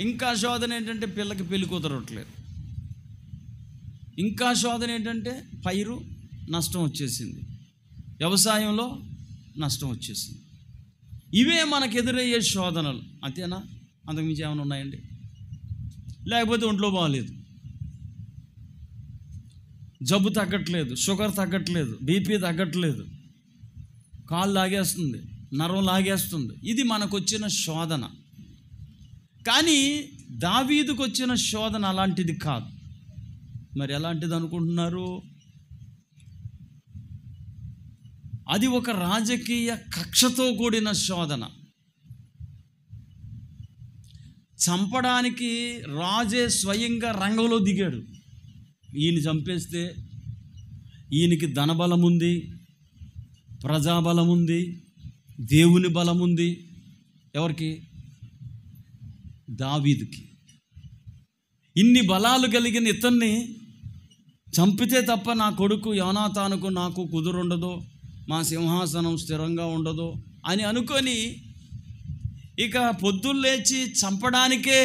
ఇంకా శోధన ఏంటంటే పిల్లకి పెళ్లి కుదరట్లేదు. ఇంకా శోధన ఏంటంటే పైరు నష్టం వచ్చేసింది, వ్యవసాయంలో నష్టం వచ్చేసింది. ఇవే మనకు ఎదురయ్యే శోధనలు. అంతేనా? అంతకుమించి ఏమైనా ఉన్నాయండి? లేకపోతే ఒంట్లో బాగలేదు, జబ్బు తగ్గట్లేదు, షుగర్ తగ్గట్లేదు, బీపీ తగ్గట్లేదు, కాళ్ళు లాగేస్తుంది, నరం లాగేస్తుంది. ఇది మనకు వచ్చిన శోధన. కానీ దావీదుకు వచ్చిన శోధన అలాంటిది కాదు. మరి ఎలాంటిది అనుకుంటున్నారు? అది ఒక రాజకీయ కక్షతో కూడిన శోధన. చంపడానికి రాజే స్వయంగా రంగంలో దిగాడు. ఈయన చంపేస్తే ఈయనకి ధనబలం ఉంది, ప్రజాబలం ఉంది, దేవుని బలం ఉంది. ఎవరికి? దావీదుకి. ఇన్ని బలాలు కలిగిన ఇతన్ని చంపితే తప్ప నా కొడుకు యోనాతానుకు నాకు కుదురుండదు, మా సింహాసనం స్థిరంగా ఉండదు అని అనుకొని ఇక పొద్దున్న లేచి చంపడానికే.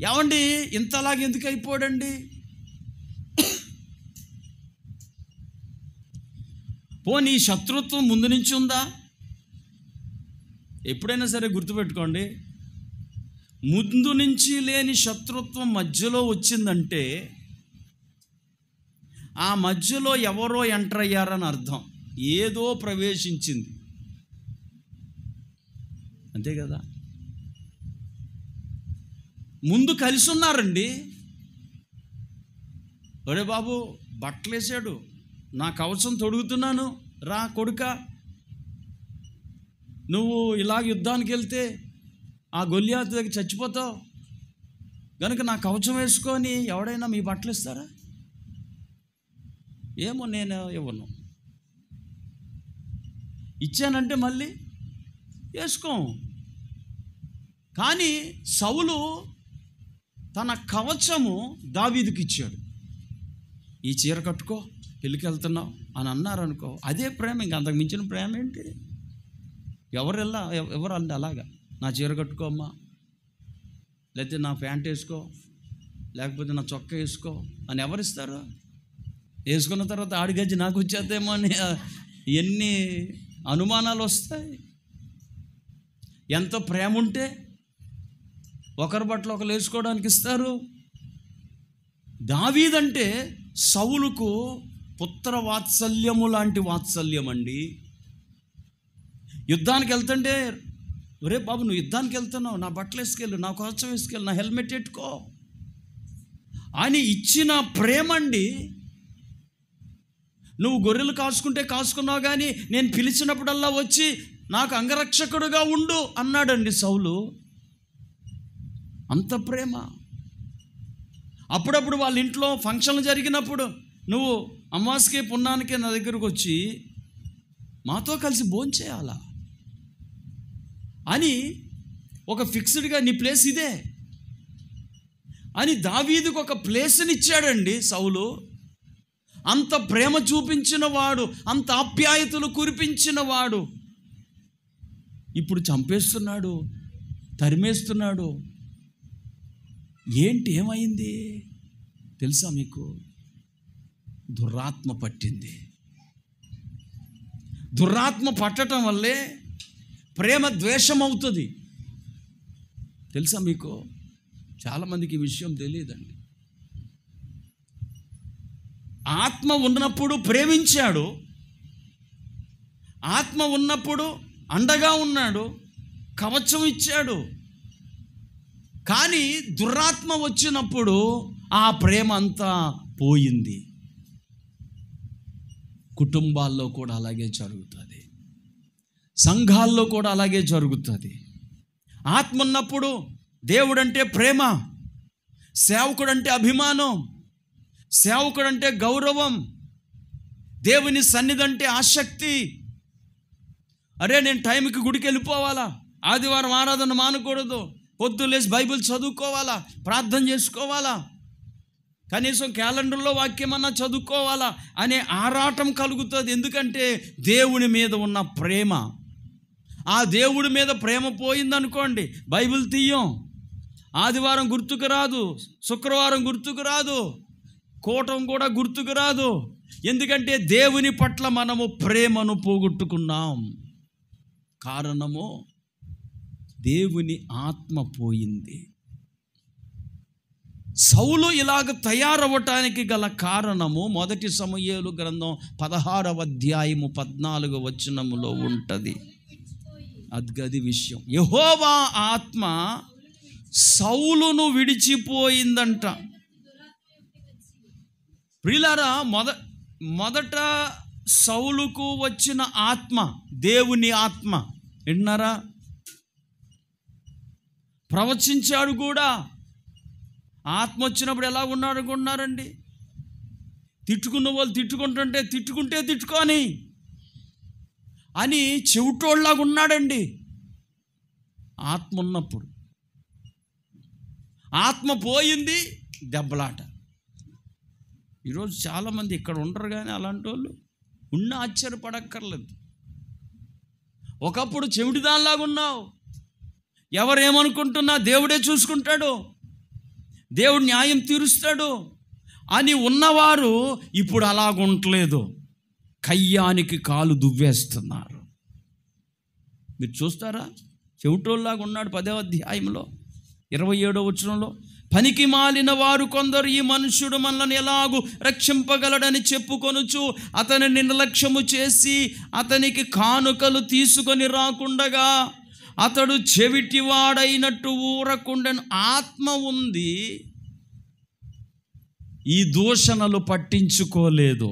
ఏమండి ఇంతలాగా ఎందుకు అయిపోడండి? పోనీ శత్రుత్వం ముందు నుంచి ఉందా? ఎప్పుడైనా సరే గుర్తుపెట్టుకోండి, ముందు నుంచి లేని శత్రుత్వం మధ్యలో వచ్చిందంటే ఆ మధ్యలో ఎవరో ఎంటర్ అయ్యారని అర్థం. ఏదో ప్రవేశించింది, అంతే కదా. ముందు కలిసి ఉన్నారండి. ఒరే బాబు బట్టలేసాడు, నా కవచం తొడుగుతున్నాను, రా కొడుక, నువ్వు ఇలాగ యుద్ధానికి వెళ్తే ఆ గొల్లియాతు దగ్గర చచ్చిపోతావు కనుక నా కవచం వేసుకొని ఎవడైనా మీ బట్టలు ఇస్తారా? ఏమో నేను ఇవ్వను. ఇచ్చానంటే మళ్ళీ వేసుకో. కానీ సౌలు తన కవచము దావీదుకి ఇచ్చాడు. ఈ చీర కట్టుకో, పెళ్ళికి వెళ్తున్నావు అని అన్నారు అనుకో, అదే ప్రేమ. ఇంక అంతకు మించిన ప్రేమ ఏంటి? ఎవరు అంటే అలాగా, నా చీర కట్టుకో అమ్మా, లేకపోతే నా ప్యాంట్ వేసుకో, లేకపోతే నా చొక్కా వేసుకో అని ఎవరిస్తారు? వేసుకున్న తర్వాత ఆడిగజ్జి నాకు వచ్చేద్దేమో అని ఎన్ని అనుమానాలు వస్తాయి. ఎంత ప్రేమ ఉంటే ఒకరి బట్టలు ఒకరు వేసుకోవడానికి ఇస్తారు. దావీదంటే సౌలుకు పుత్ర వాత్సల్యము లాంటి వాత్సల్యం అండి. యుద్ధానికి వెళ్తుంటే, ఒరే బాబు నువ్వు యుద్ధానికి వెళ్తున్నావు, నా బట్టలు వేసుకెళ్ళు, నా కవచం వేసుకెళ్ళు, నా హెల్మెట్ పెట్టుకో అని ఇచ్చిన ప్రేమ అండి. నువ్వు గొర్రెలు కాసుకున్నావు కానీ నేను పిలిచినప్పుడల్లా వచ్చి నాకు అంగరక్షకుడుగా ఉండు అన్నాడండి సౌలు. అంత ప్రేమ. అప్పుడప్పుడు వాళ్ళ ఇంట్లో ఫంక్షన్లు జరిగినప్పుడు నువ్వు అమావాస్యకి పున్నానికి నా దగ్గరకు వచ్చి మాతో కలిసి భోంచేయాలా అని ఒక ఫిక్స్డ్గా నీ ప్లేస్ ఇదే అని దావీదుకు ఒక ప్లేస్ని ఇచ్చాడండి సౌలు. అంత ప్రేమ చూపించిన వాడు, అంత ఆప్యాయతలు కురిపించిన వాడు ఇప్పుడు చంపేస్తున్నాడు, తరిమేస్తున్నాడు. ఏంటి ఏమైంది తెలుసా మీకు? దురాత్మ పట్టింది. దురాత్మ పట్టడం వల్లే ప్రేమ ద్వేషం అవుతుంది. తెలుసా మీకు? చాలామందికి ఈ విషయం తెలియదండి. ఆత్మ ఉన్నప్పుడు ప్రేమించాడు, ఆత్మ ఉన్నప్పుడు అండగా ఉన్నాడు, కవచం ఇచ్చాడు. కానీ దురాత్మ వచ్చినప్పుడు ఆ ప్రేమ అంతా పోయింది. కుటుంబాల్లో కూడా అలాగే జరుగుతుంది, సంఘాల్లో కూడా అలాగే జరుగుతుంది. ఆత్మ ఉన్నప్పుడు దేవుడంటే ప్రేమ, సేవకుడంటే అభిమానం, సేవకుడంటే గౌరవం, దేవుని సన్నిధి అంటే ఆసక్తి. అరే నేను టైంకి గుడికి వెళ్ళిపోవాలా, ఆదివారం ఆరాధన మానకూడదు, పొద్దులేసి బైబిల్ చదువుకోవాలా, ప్రార్థన చేసుకోవాలా, కనీసం క్యాలెండర్లో వాక్యమన్నా చదువుకోవాలా అనే ఆరాటం కలుగుతుంది. ఎందుకంటే దేవుని మీద ఉన్న ప్రేమ. ఆ దేవుడి మీద ప్రేమ పోయిందనుకోండి, బైబిల్ తీయం, ఆదివారం గుర్తుకు రాదు, శుక్రవారం గుర్తుకు రాదు, కూటం కూడా గుర్తుకు రాదు. ఎందుకంటే దేవుని పట్ల మనము ప్రేమను పోగొట్టుకున్నాం. కారణము దేవుని ఆత్మ పోయింది. సౌలు ఇలాగ తయారవ్వటానికి గల కారణము 1 సమూయేలు గ్రంథం 16వ అధ్యాయము 14వ వచనములో ఉంటుంది. అది విషయం. యెహోవా ఆత్మ సౌలును విడిచిపోయిందంట. ప్రియులారా, మొదట సౌలుకు వచ్చిన ఆత్మ దేవుని ఆత్మ. విన్నారా? ప్రవచించాడు కూడా. ఆత్మ వచ్చినప్పుడు ఎలా ఉన్నాడు అనుకుంటున్నారండి? తిట్టుకున్న వాళ్ళు తిట్టుకుంటే తిట్టుకొని అని చెవిటోళ్ళలాగా ఉన్నాడండి. ఆత్మ ఉన్నప్పుడు. ఆత్మ పోయింది, దెబ్బలాట. ఈరోజు చాలామంది ఇక్కడ ఉండరు, కానీ అలాంటి వాళ్ళు ఉన్న ఆశ్చర్యపడక్కర్లేదు. ఒకప్పుడు చెవిటిదానిలాగా ఉన్నావు, ఎవరేమనుకుంటున్నా దేవుడే చూసుకుంటాడు, దేవుడు న్యాయం తీరుస్తాడు అని ఉన్నవారు ఇప్పుడు అలాగుంటలేదు, కయ్యానికి కాలు దువ్వేస్తున్నారు. మీరు చూస్తారా? చెవిటోళ్ళలాగా ఉన్నాడు 10వ అధ్యాయంలో 27వ వచనంలో. పనికి మాలిన వారు కొందరు ఈ మనుష్యుడు మనల్ని ఎలాగూ రక్షింపగలడని చెప్పుకొనుచు అతని నిర్లక్ష్యము చేసి అతనికి కానుకలు తీసుకొని రాకుండగా అతడు చెవిటివాడైనట్టు ఊరకుండెను. ఆత్మ ఉంది, ఈ దూషణలు పట్టించుకోలేదు.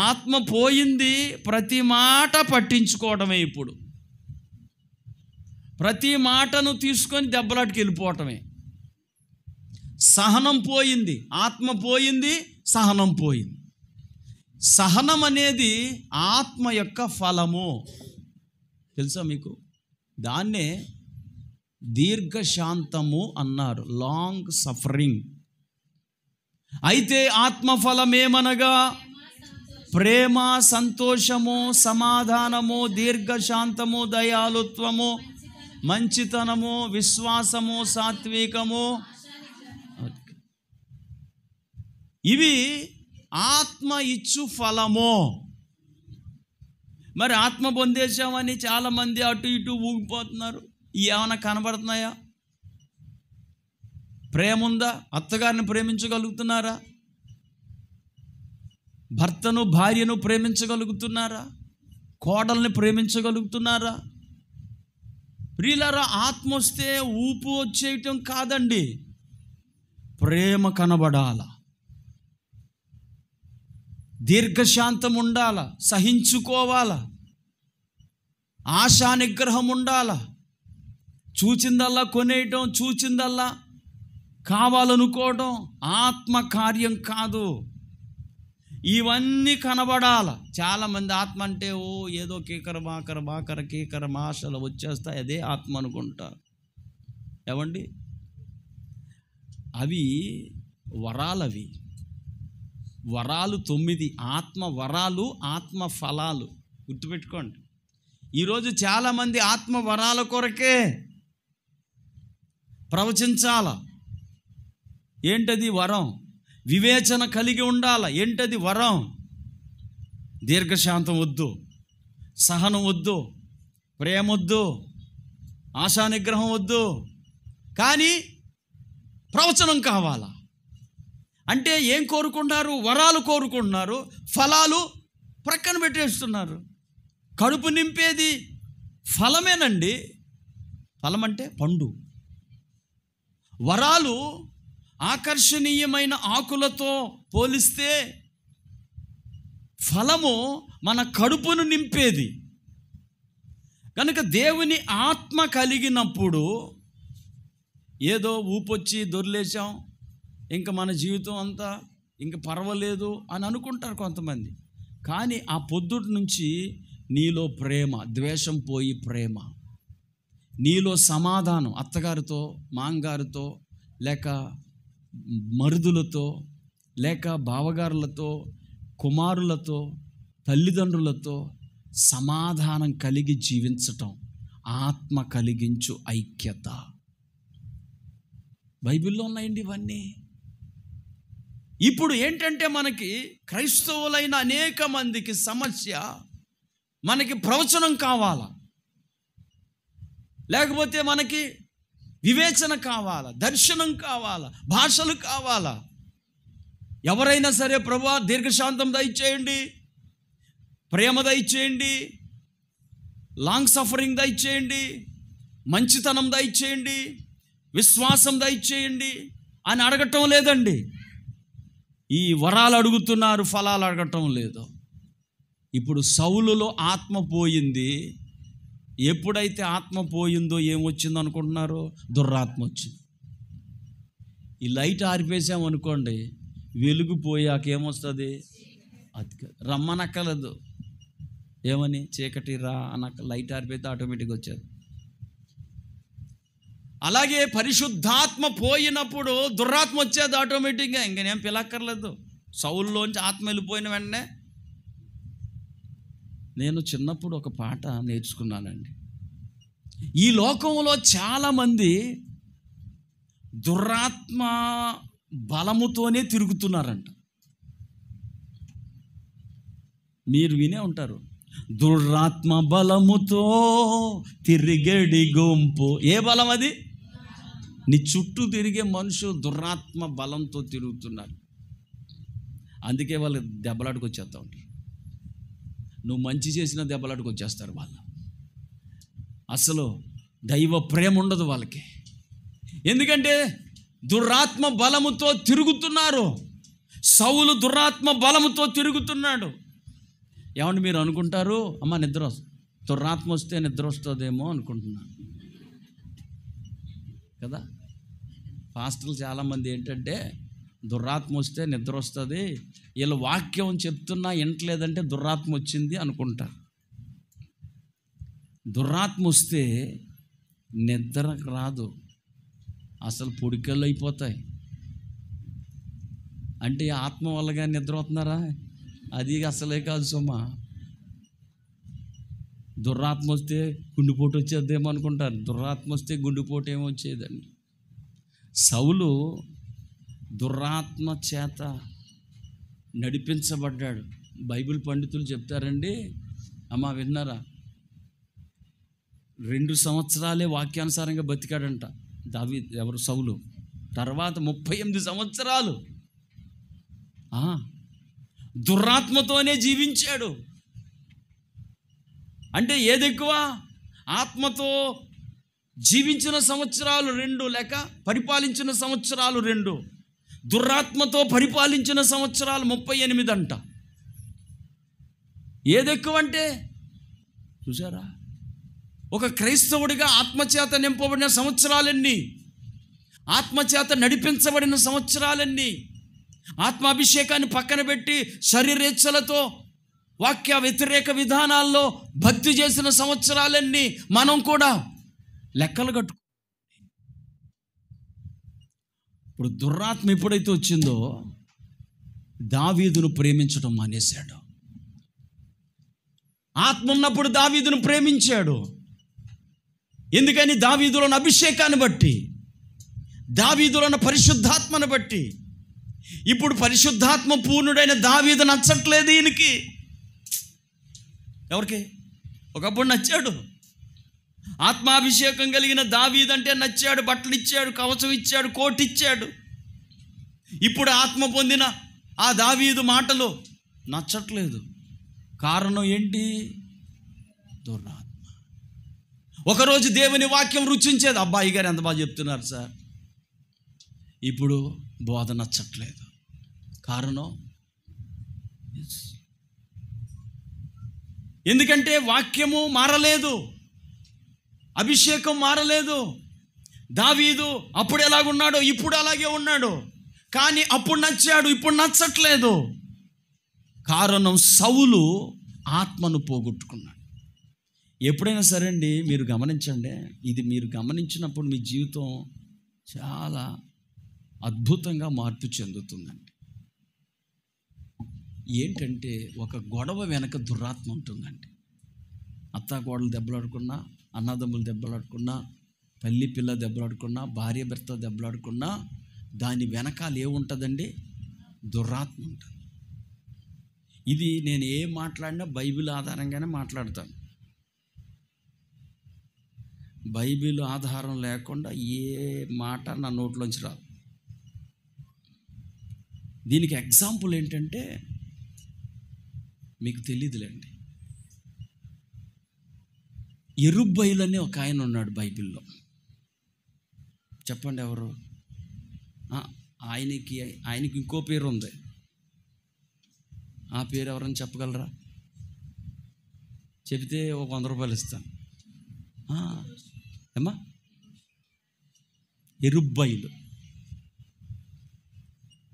ఆత్మ పోయింది, ప్రతి మాట పట్టించుకోవడమే. ఇప్పుడు ప్రతి మాటను తీసుకొని దెబ్బలాటికి వెళ్ళిపోవటమే. సహనం పోయింది, ఆత్మ పోయింది, సహనం పోయింది. సహనం అనేది ఆత్మ యొక్క ఫలము, తెలుసా మీకు? దాన్నే దీర్ఘశాంతము అన్నారు, లాంగ్ సఫరింగ్. అయితే ఆత్మఫలమేమనగా ప్రేమ, సంతోషము, సమాధానము, దీర్ఘశాంతము, దయాలుత్వము, మంచితనము, విశ్వాసము, సాత్వికము. ఇవి ఆత్మ ఇచ్చు ఫలము. మరి ఆత్మ పొందేశామని చాలామంది అటు ఇటు ఊగిపోతున్నారు. ఏమైనా కనబడుతున్నాయా? ప్రేమ ఉందా? అత్తగారిని ప్రేమించగలుగుతున్నారా? భర్తను భార్యను ప్రేమించగలుగుతున్నారా? కోడల్ని ప్రేమించగలుగుతున్నారా? ప్రియులారా, ఆత్మ వస్తే ఊపు వచ్చేయటం కాదండి, ప్రేమ కనబడాల, దీర్ఘశాంతం ఉండాల, సహించుకోవాల, ఆశా నిగ్రహం ఉండాల. చూచిందల్లా కొనేయటం, చూచిందల్లా కావాలనుకోవడం ఆత్మ కార్యం కాదు. ఇవన్నీ కనబడాల. చాలామంది ఆత్మ అంటే ఏదో కీకర మాషలు వచ్చేస్తాయి, అదే ఆత్మ అనుకుంటారు. ఏమండి, అవి వరాలవి. వరాలు 9, ఆత్మ వరాలు, ఆత్మ ఫలాలు. గుర్తుపెట్టుకోండి. ఈరోజు చాలామంది ఆత్మ వరాల కొరకే ప్రవచించాల. ఏంటది వరం? వివేచన కలిగి ఉండాల. ఏంటది వరం? దీర్ఘశాంతం వద్దు, సహనం వద్దు, ప్రేమ వద్దు, ఆశా నిగ్రహం వద్దు, కానీ ప్రవచనం కావాలా. అంటే ఏం కోరుకుంటున్నారు? వరాలు కోరుకుంటున్నారు, ఫలాలు ప్రక్కన పెట్టేస్తున్నారు. కడుపు నింపేది ఫలమేనండి. ఫలం అంటే పండు. వరాలు ఆకర్షణీయమైన ఆకులతో పోలిస్తే ఫలము మన కడుపును నింపేది. కనుక దేవుని ఆత్మ కలిగినప్పుడు ఏదో ఊపొచ్చి దొర్లేసాం, ఇంకా మన జీవితం అంతా ఇంకా పర్వాలేదు అని అనుకుంటారు కొంతమంది. కానీ ఆ పొద్దుటి నుంచి నీలో ప్రేమ, ద్వేషం పోయి ప్రేమ, నీలో సమాధానం, అత్తగారితో, మాంగారితో, లేక మరుదులతో, లేక బావగారులతో, కుమారులతో, తల్లిదండ్రులతో, సమాధానం కలిగి జీవించటం ఆత్మ కలిగించు ఐక్యత. బైబిల్లో ఉన్నాయండి ఇవన్నీ. ఇప్పుడు ఏంటంటే మనకి క్రైస్తవులైన అనేక మందికి సమస్య, మనకి ప్రవచనం కావాలా, లేకపోతే మనకి వివేచన కావాలా, దర్శనం కావాలా, భాషలు కావాలా. ఎవరైనా సరే ప్రభువా దీర్ఘశాంతం దయచేయండి, ప్రేమ దయచేయండి, లాంగ్ సఫరింగ్ దయచేయండి, మంచితనం దయచేయండి, విశ్వాసం దయచేయండి అని అడగటం లేదండి. ఈ వరాలు అడుగుతున్నారు, ఫలాలు అడగటం లేదు. ఇప్పుడు సౌలులో ఆత్మ పోయింది. ఎప్పుడైతే ఆత్మ పోయిందో ఏమొచ్చిందో అనుకుంటున్నారు? దుర్రాత్మ వచ్చింది. ఈ లైట్ ఆరిపేసామనుకోండి, వెలుగు పోయాక ఏమొస్తుంది? అది రమ్మనక్కలేదు. ఏమని? చీకటి రా అన్నక్క. లైట్ ఆరిపోతే ఆటోమేటిక్గా వచ్చేది. అలాగే పరిశుద్ధాత్మ పోయినప్పుడు దుర్రాత్మ వచ్చేది ఆటోమేటిక్గా. ఇంకనేం పిలక్కర్లేదు. సౌలులోంచి ఆత్మ వెళ్ళిపోయిన వెంటనే. నేను చిన్నప్పుడు ఒక పాట నేర్చుకున్నానండి. ఈ లోకంలో చాలామంది దుర్రాత్మ బలముతోనే తిరుగుతున్నారంట. మీరు వినే ఉంటారు, దుర్రాత్మ బలముతో తిరిగడి గుంపు. ఏ బలం అది? నీ చుట్టూ తిరిగే మనుషులు దుర్రాత్మ బలంతో తిరుగుతున్నారు. అందుకే వాళ్ళు దెబ్బలాటకు వచ్చేస్తూ ఉంటారు. నువ్వు మంచి చేసిన దెబ్బలాటకు వచ్చేస్తారు వాళ్ళు. అసలు దైవ ప్రేమ ఉండదు వాళ్ళకి. ఎందుకంటే దుర్రాత్మ బలముతో తిరుగుతున్నారు. సౌలు దుర్రాత్మ బలముతో తిరుగుతున్నాడు. ఏమంటే మీరు అనుకుంటారు, అమ్మ నిద్ర దుర్రాత్మ వస్తే నిద్ర వస్తుందేమో అనుకుంటున్నాను కదా. పాస్టర్లు చాలామంది ఏంటంటే దుర్రాత్మ వస్తే నిద్ర వస్తుంది, వీళ్ళు వాక్యం చెప్తున్నా వినట్లేదంటే దుర్రాత్మ వచ్చింది అనుకుంటారు. దుర్రాత్మ వస్తే నిద్ర రాదు, అసలు పొడికళ్ళు అయిపోతాయి. అంటే ఆత్మ వల్లగా నిద్ర అవుతున్నారా? అది అసలే కాదు సుమా. దుర్రాత్మ వస్తే గుండెపోటు వచ్చేద్దేమో అనుకుంటారు. దుర్రాత్మ వస్తే గుండెపోటు ఏమో వచ్చేదండి. సౌలు దుర్రాత్మ చేత నడిపించబడ్డాడు. బైబిల్ పండితులు చెప్తారండి, అమ్మ విన్నారా, 2 సంవత్సరాలే వాక్యానుసారంగా బతికాడంట ఎవరు? సౌలు. తర్వాత 38 సంవత్సరాలు దుర్రాత్మతోనే జీవించాడు. అంటే ఏది ఎక్కువ? ఆత్మతో జీవించిన సంవత్సరాలు 2, లేక పరిపాలించిన సంవత్సరాలు 2, దుర్రాత్మతో పరిపాలించిన సంవత్సరాలు 38 అంట. ఏది ఎక్కువ అంటే చూసారా? ఒక క్రైస్తవుడిగా ఆత్మచేత నింపబడిన సంవత్సరాలన్నీ, ఆత్మచేత నడిపించబడిన సంవత్సరాలన్నీ, ఆత్మాభిషేకాన్ని పక్కన పెట్టి శరీరేచ్ఛలతో వాక్య వ్యతిరేక విధానాల్లో భక్తి చేసిన సంవత్సరాలన్నీ మనం కూడా లెక్కలు కట్టు. ఇప్పుడు దుర్రాత్మ ఎప్పుడైతే వచ్చిందో దావీదును ప్రేమించడం మానేశాడు. ఆత్మ ఉన్నప్పుడు దావీదును ప్రేమించాడు. ఎందుకని? దావీదులోని అభిషేకాన్ని బట్టి, దావీదులోని పరిశుద్ధాత్మను బట్టి. ఇప్పుడు పరిశుద్ధాత్మ పూర్ణుడైన దావీదు నచ్చట్లేదు ఈయనకి. ఎవరికి? ఒకప్పుడు నచ్చాడు. ఆత్మాభిషేకం కలిగిన దావీదు అంటే నచ్చాడు, బట్టలు ఇచ్చాడు, కవచం ఇచ్చాడు, కోట్ ఇచ్చాడు. ఇప్పుడు ఆత్మ పొందిన ఆ దావీదు మాటలు నచ్చట్లేదు. కారణం ఏంటి? దుర్రాత్మ. ఒకరోజు దేవుని వాక్యం రుచించేది, అబ్బాయి గారు ఎంత బాగా చెప్తున్నారు సార్. ఇప్పుడు బోధ నచ్చట్లేదు. కారణం ఎందుకంటే వాక్యము మారలేదు, అభిషేకం మారలేదు. దావీదు అప్పుడు ఎలాగున్నాడో ఇప్పుడు అలాగే ఉన్నాడు. కానీ అప్పుడు నచ్చాడు, ఇప్పుడు నచ్చట్లేదు. కారణం సౌలు ఆత్మను పోగొట్టుకున్నాడు. ఎప్పుడైనా సరే అండి, మీరు గమనించండి, ఇది మీరు గమనించినప్పుడు మీ జీవితం చాలా అద్భుతంగా మార్పు చెందుతుందండి. ఏంటంటే ఒక గొడవ వెనక దుర్రాత్మ ఉంటుందండి. అత్తాకోడలు దెబ్బలాడుకున్నా, అన్నదమ్ములు దెబ్బలాడుకున్నా, తల్లి పిల్ల దెబ్బలాడుకున్నా, భార్య భర్త దెబ్బలాడుకున్నా దాని వెనకాల ఏముంటుందండి? దురాత్మ ఉంటుంది. ఇది నేను ఏం మాట్లాడినా బైబిల్ ఆధారంగానే మాట్లాడతాను. బైబిల్ ఆధారం లేకుండా ఏ మాట నా నోట్లోంచి రాదు. దీనికి ఎగ్జాంపుల్ ఏంటంటే మీకు తెలియదులేండి. యెరుబ్బయలు అనే ఒక ఆయన ఉన్నాడు బైబిల్లో. చెప్పండి ఎవరు? ఆయనకి ఇంకో పేరు ఉంది. ఆ పేరు ఎవరని చెప్పగలరా? చెబితే ఒక 100 రూపాయలు ఇస్తాను. ఏమ్మా? యెరుబ్బయలు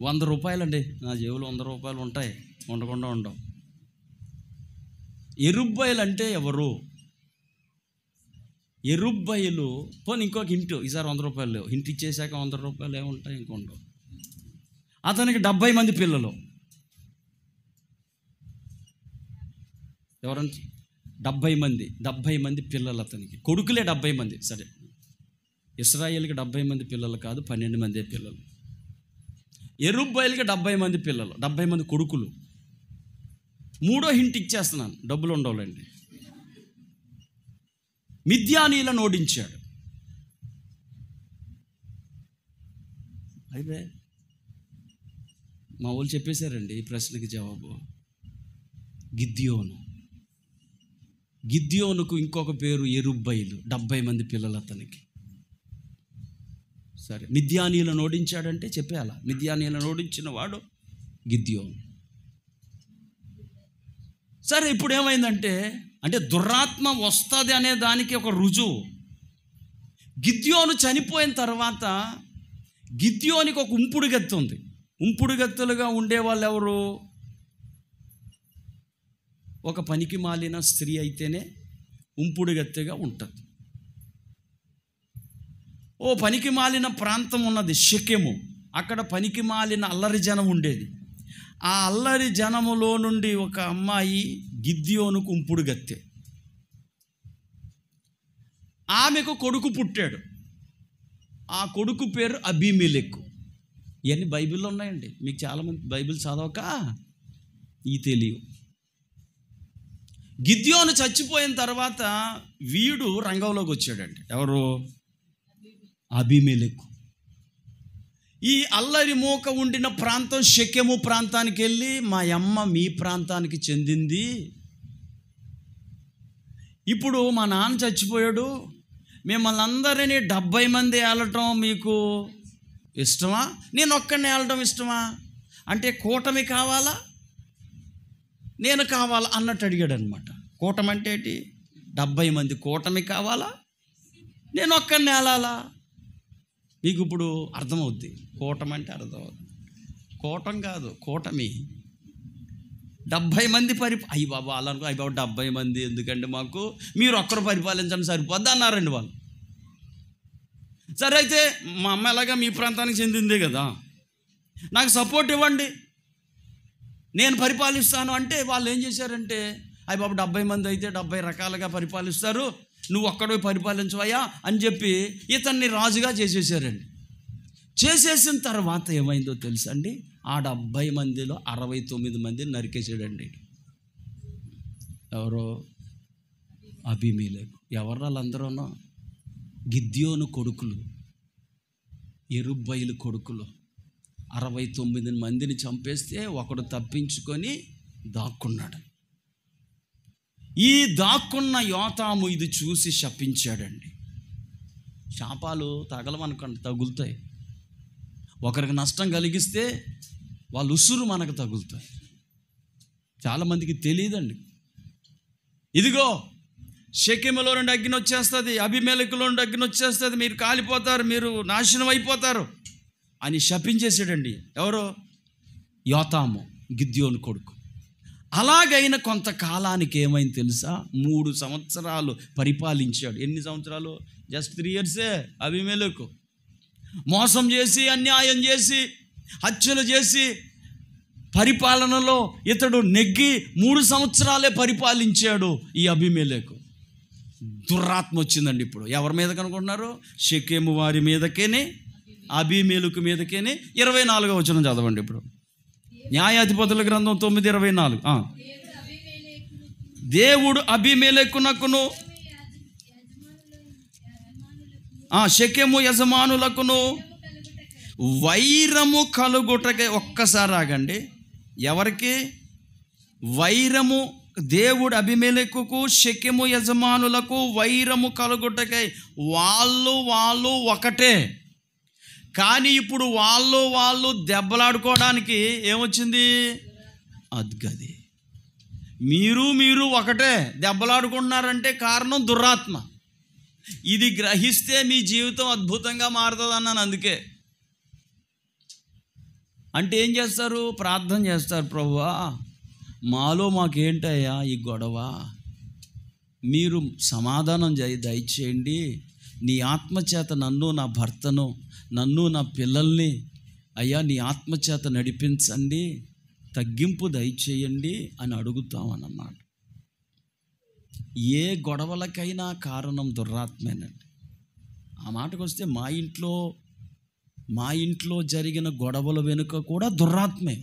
100 రూపాయలండి. నా జేబులో 100 రూపాయలు ఉంటాయి, ఉండకుండా ఉండవు. యెరుబ్బయలు అంటే ఎవరు? యెరుబ్బయలు పోనీ ఇంకొక హింట్, ఈసారి 100 రూపాయలు లేవు. హింట్ ఇచ్చేసాక 100 రూపాయలు ఏముంటాయి? ఇంకొండవు. అతనికి 70 మంది పిల్లలు. ఎవరంటే 70 మంది పిల్లలు అతనికి. కొడుకులే 70 మంది. సరే, ఇశ్రాయేలుకి 70 మంది పిల్లలు కాదు, 12 మందే పిల్లలు. యెరుబ్బయలుకి 70 మంది పిల్లలు, 70 మంది కొడుకులు. మూడో హింట్ ఇచ్చేస్తున్నాను, డబ్బులు ఉండవులేండి. మిద్యానీయులను ఓడించాడు. అయితే మా వాళ్ళు చెప్పేశారండి ఈ ప్రశ్నకి జవాబు. గిద్యోనుకు ఇంకొక పేరు యెరుబ్బయలు. 70 మంది పిల్లలు అతనికి. సరే, మిద్యానీయులను ఓడించాడంటే చెప్పేయాలా? మిద్యానీయులను ఓడించిన వాడు గిద్యోను. సరే, ఇప్పుడు ఏమైందంటే దురాత్మ వస్తుంది అనే దానికి ఒక రుజువు. గిద్యోను చనిపోయిన తర్వాత గిద్యోనికి ఒక ఉంపుడు గత్తె ఉంది. ఉంపుడు గత్తెలుగా ఉండేవాళ్ళు ఎవరు? ఒక పనికి మాలిన స్త్రీ అయితేనే ఉంపుడు గత్తెగా ఉంటుంది. ఓ పనికి మాలిన ప్రాంతం ఉన్నది షెకెము. అక్కడ పనికి మాలిన అల్లరి జనం ఉండేది. ఆ అల్లరి జనములో నుండి ఒక అమ్మాయి గిద్యోనుకు ఉంపుడు గత్తె. ఆమెకు కొడుకు పుట్టాడు. ఆ కొడుకు పేరు అబీమెలెకు. ఇవన్నీ బైబిల్లో ఉన్నాయండి. మీకు చాలామంది బైబిల్ చదవక ఈ తెలియవు. గిద్యోను చచ్చిపోయిన తర్వాత వీడు రంగంలోకి వచ్చాడండి. ఎవరు? అబీమెలెకు. ఈ అల్లరి మూక ఉండిన ప్రాంతం షెకెము ప్రాంతానికి వెళ్ళి, మా అమ్మ మీ ప్రాంతానికి చెందింది, ఇప్పుడు మా నాన్న చచ్చిపోయాడు, మిమ్మల్ని అందరినీ 70 మంది ఏలటం మీకు ఇష్టమా? నేను ఒక్కడిని ఏలటం ఇష్టమా? అంటే కూటమి కావాలా, నేను కావాలా అన్నట్టు అడిగాడు అనమాట. కూటమి అంటే ఏంటి? 70 మంది కూటమి కావాలా, నేను ఒక్కడిని ఏలాలా? మీకు ఇప్పుడు అర్థమవుద్ది. కూటమి అంటే అర్థమవుద్ది. కూటం కాదు, కూటమి. 70 మంది అయ్యి బాబా అలానుకో, అయ్యి బాబు 70 మంది ఎందుకండి మాకు, మీరు ఒక్కరు పరిపాలించండి సరిపోద్ది అన్నారండి వాళ్ళు. సరే, అయితే మా అమ్మ ఎలాగా మీ ప్రాంతానికి చెందిందే కదా, నాకు సపోర్ట్ ఇవ్వండి, నేను పరిపాలిస్తాను అంటే వాళ్ళు ఏం చేశారంటే, అయ్యి బాబు 70 మంది అయితే 70 రకాలుగా పరిపాలిస్తారు, నువ్వు ఒక్కడో పరిపాలించవయ్యా అని చెప్పి ఇతన్ని రాజుగా చేసేసారండి. చేసేసిన తర్వాత ఏమైందో తెలుసా అండి? ఆ 70 మందిలో 69 మందిని నరికేసాడండి. ఎవరో? అబీమెలెకు. ఎవరు వాళ్ళందరూ? గిద్యోను కొడుకులు, యెరుబ్బయలు కొడుకులు. 69 మందిని చంపేస్తే ఒకడు తప్పించుకొని దాక్కున్నాడు. ఈ దాక్కున్న యోతాము ఇది చూసి శపించాడండి. శాపాలు తగలమనుకోండి, తగులుతాయి. ఒకరికి నష్టం కలిగిస్తే వాళ్ళ ఉసురు మనకు తగులుతాయి. చాలామందికి తెలియదండి. ఇదిగో షెకెములో నుండి అగ్ని వచ్చేస్తుంది, అబీమెలెకులో నుండి అగ్ని వచ్చేస్తుంది, మీరు కాలిపోతారు, మీరు నాశనం అయిపోతారు అని శపించేసాడండి. ఎవరో? యోతాము, గిద్యోను కొడుకు. అలాగైన కొంతకాలానికి ఏమైంది తెలుసా? 3 సంవత్సరాలు పరిపాలించాడు. ఎన్ని సంవత్సరాలు? జస్ట్ 3 ఇయర్సే. అబీమెలెకు మోసం చేసి, అన్యాయం చేసి, హత్యలు చేసి పరిపాలనలో ఇతడు నెగ్గి 3 సంవత్సరాలే పరిపాలించాడు ఈ అబీమెలెకు. దురాత్మ వచ్చిందండి. ఇప్పుడు ఎవరి మీద కనుకుంటున్నారు? షెకెము వారి మీదకేనే, అబీమెలెకు మీదకేనే. 24వ వచనం చదవండి ఇప్పుడు. న్యాయాధిపతుల గ్రంథం 9:24. దేవుడు అబీమెలెకునకును షెకెము యజమానులకును వైరము కలుగుటకై. ఒక్కసారి ఆగండి. ఎవరికి వైరము? దేవుడు అబీమెలెకుకు షెకెము యజమానులకు వైరము కలుగుటకై. వాళ్ళు ఒకటే. కానీ ఇప్పుడు వాళ్ళు దెబ్బలాడుకోవడానికి ఏమొచ్చింది? అద్గది. మీరు ఒకటే దెబ్బలాడుకుంటున్నారంటే కారణం దురాత్మ. ఇది గ్రహిస్తే మీ జీవితం అద్భుతంగా మారుతుంది అన్నాను. అందుకే అంటే ఏం చేస్తారు? ప్రార్థన చేస్తారు. ప్రభువా, మాలో మాకేంటయ్యా ఈ గొడవ, మీరు సమాధానం దయచేయండి. నీ ఆత్మచేత నన్ను, నా భర్తను, నన్ను, నా పిల్లల్ని అయ్యా నీ ఆత్మచేత నడిపించండి, తగ్గింపు దయచేయండి అని అడుగుతామన్నమాట. ఏ గొడవలకైనా కారణం దురాత్మేనండి. ఆ మాటకు వస్తే మా ఇంట్లో జరిగిన గొడవల వెనుక కూడా దురాత్మే.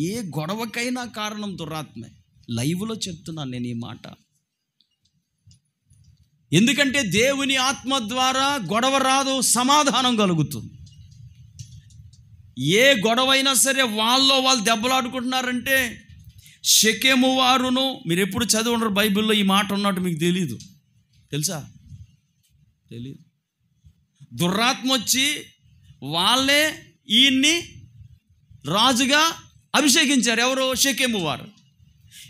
ఏ గొడవకైనా కారణం దురాత్మే. లైవ్లో చెప్తున్నాను నేను ఈ మాట. ఎందుకంటే దేవుని ఆత్మ ద్వారా గొడవ రాదు, సమాధానం కలుగుతుంది. ఏ గొడవైనా సరే వాళ్ళు దెబ్బలాడుకుంటున్నారంటే షెకెము వారును, మీరు ఎప్పుడు చదివి ఉండరు బైబిల్లో ఈ మాట ఉన్నట్టు మీకు తెలుసా? తెలీదు. దురాత్మ వచ్చి వాళ్ళే ఈయన్ని రాజుగా అభిషేకించారు. ఎవరు? షెకెము వారు.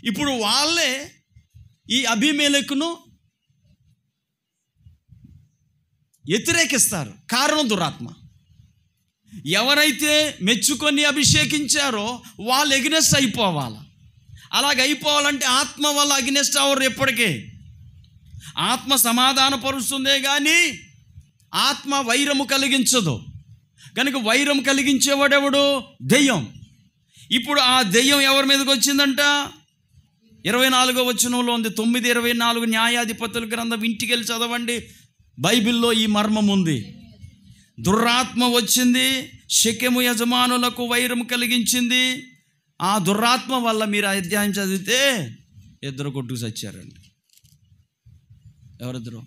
ఇప్పుడు వాళ్ళే ఈ అబీమెలెకును వ్యతిరేకిస్తారు. కారణం దురాత్మ. ఎవరైతే మెచ్చుకొని అభిషేకించారో వాళ్ళు ఎగ్నెస్ట్ అయిపోవాలి. అలాగ అయిపోవాలంటే ఆత్మ వల్ల అగ్నెస్ట్ అవ్వరు ఎప్పటికీ. ఆత్మ సమాధానపరుస్తుందే కానీ ఆత్మ వైరము కలిగించదు. కనుక వైరం కలిగించేవాడెవడు? దెయ్యం. ఇప్పుడు ఆ దెయ్యం ఎవరి మీదకి వచ్చిందంట? 24వ వచనంలో ఉంది. 9:24 న్యాయాధిపతుల గ్రంథం. ఇంటికి వెళ్ళి చదవండి. బైబిల్లో ఈ మర్మం ఉంది. దురాత్మ వచ్చింది, షెకెము యజమానులకు వైరం కలిగించింది. ఆ దురాత్మ వల్ల మీరు ఆ అధ్యాయం చదివితే 2 కొట్టుకు చచ్చారండి. ఎవరిద్దరు?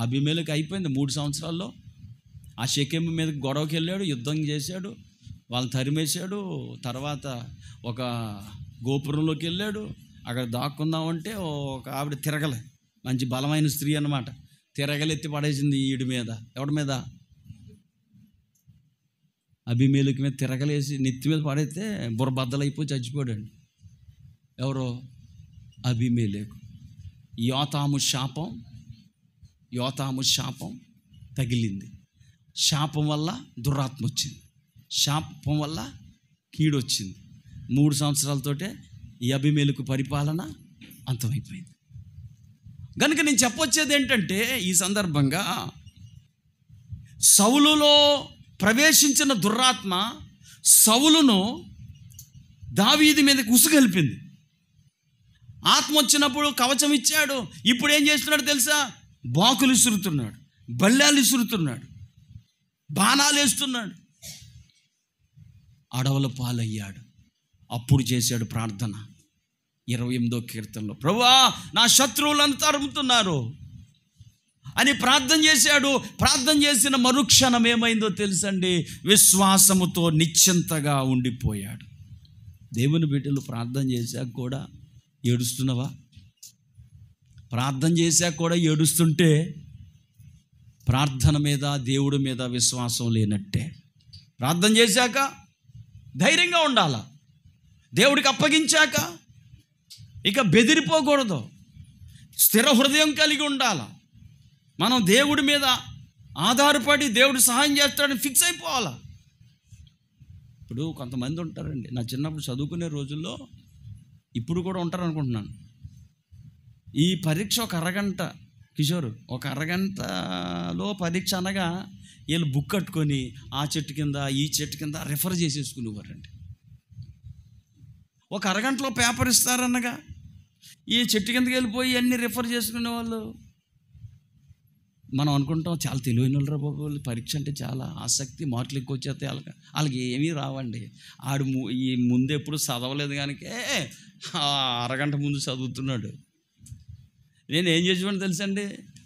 అబీమెలెకు అయిపోయింది 3 సంవత్సరాల్లో. ఆ షెకెము మీద గొడవకి వెళ్ళాడు, యుద్ధం చేశాడు, వాళ్ళని తరిమేశాడు. తర్వాత ఒక గోపురంలోకి వెళ్ళాడు. అక్కడ దాక్కుందామంటే ఒక ఆవిడ తిరగలే, మంచి బలమైన స్త్రీ అన్నమాట, తిరగలెత్తి పడేసింది ఈడి మీద. ఎవడి మీద? అబీమెలెకు మీద తిరగలేసి నెత్తి మీద పడైతే బుర్రబద్దలైపోయి చచ్చిపోయాడు. ఎవరో? అబీమెలెకు. యోతాము శాపం తగిలింది. శాపం వల్ల దురాత్మ వచ్చింది, శాపం వల్ల కీడొచ్చింది. 3 సంవత్సరాలతోటే ఈ అబీమెలెకు పరిపాలన అంతమైపోయింది. కనుక నేను చెప్పొచ్చేది ఏంటంటే ఈ సందర్భంగా సౌలులో ప్రవేశించిన దురాత్మ సౌలును దావీదు మీదకి ఉసుగొల్పింది. ఆత్మ వచ్చినప్పుడు కవచం ఇచ్చాడు. ఇప్పుడు ఏం చేస్తున్నాడు తెలుసా? బాకులు ఇసురుతున్నాడు, బల్లాలు ఇసురుతున్నాడు, బాణాలు వేస్తున్నాడు. అడవుల పాలయ్యాడు. అప్పుడు చేశాడు ప్రార్థన. 28వ కీర్తనలో, ప్రభువా నా శత్రువులను తరుముతున్నారు అని ప్రార్థన చేశాడు. ప్రార్థన చేసిన మరుక్షణం ఏమైందో తెలుసండి? విశ్వాసముతో నిశ్చింతగా ఉండిపోయాడు. దేవుని బిడ్డలు ప్రార్థన చేశాక కూడా ఏడుస్తున్నావా? ప్రార్థన చేశాక కూడా ఏడుస్తుంటే ప్రార్థన మీద, దేవుడి మీద విశ్వాసం లేనట్టే. ప్రార్థన చేశాక ధైర్యంగా ఉండాలా. దేవుడికి అప్పగించాక ఇక బెదిరిపోకూడదు. స్థిర హృదయం కలిగి ఉండాలా. మనం దేవుడి మీద ఆధారపడి దేవుడు సహాయం చేస్తాడని ఫిక్స్ అయిపోవాలా. ఇప్పుడు కొంతమంది ఉంటారండి, నా చిన్నప్పుడు చదువుకునే రోజుల్లో, ఇప్పుడు కూడా ఉంటారు అనుకుంటున్నాను. ఈ పరీక్ష ఒక అరగంట, కిషోర్, ఒక అరగంటలో పరీక్ష అనగా వీళ్ళు బుక్ కట్టుకొని ఆ చెట్టు కింద ఈ చెట్టు కింద రెఫర్ చేసేసుకునేవారండి. ఒక అరగంటలో పేపర్ ఇస్తారనగా ఈ చెట్టు కిందకి వెళ్ళిపోయి అన్నీ రిఫర్ చేసుకునే వాళ్ళు. మనం అనుకుంటాం చాలా తెలివైన వాళ్ళరా బాబు, వాళ్ళు పరీక్ష అంటే చాలా ఆసక్తి, మార్కులు ఎక్కువ వచ్చేస్తే వాళ్ళకి ఏమీ రావండి. ఈ ముందు ఎప్పుడు చదవలేదు కనుక అరగంట ముందు చదువుతున్నాడు. నేను ఏం చేసేవాడిని తెలుసండి,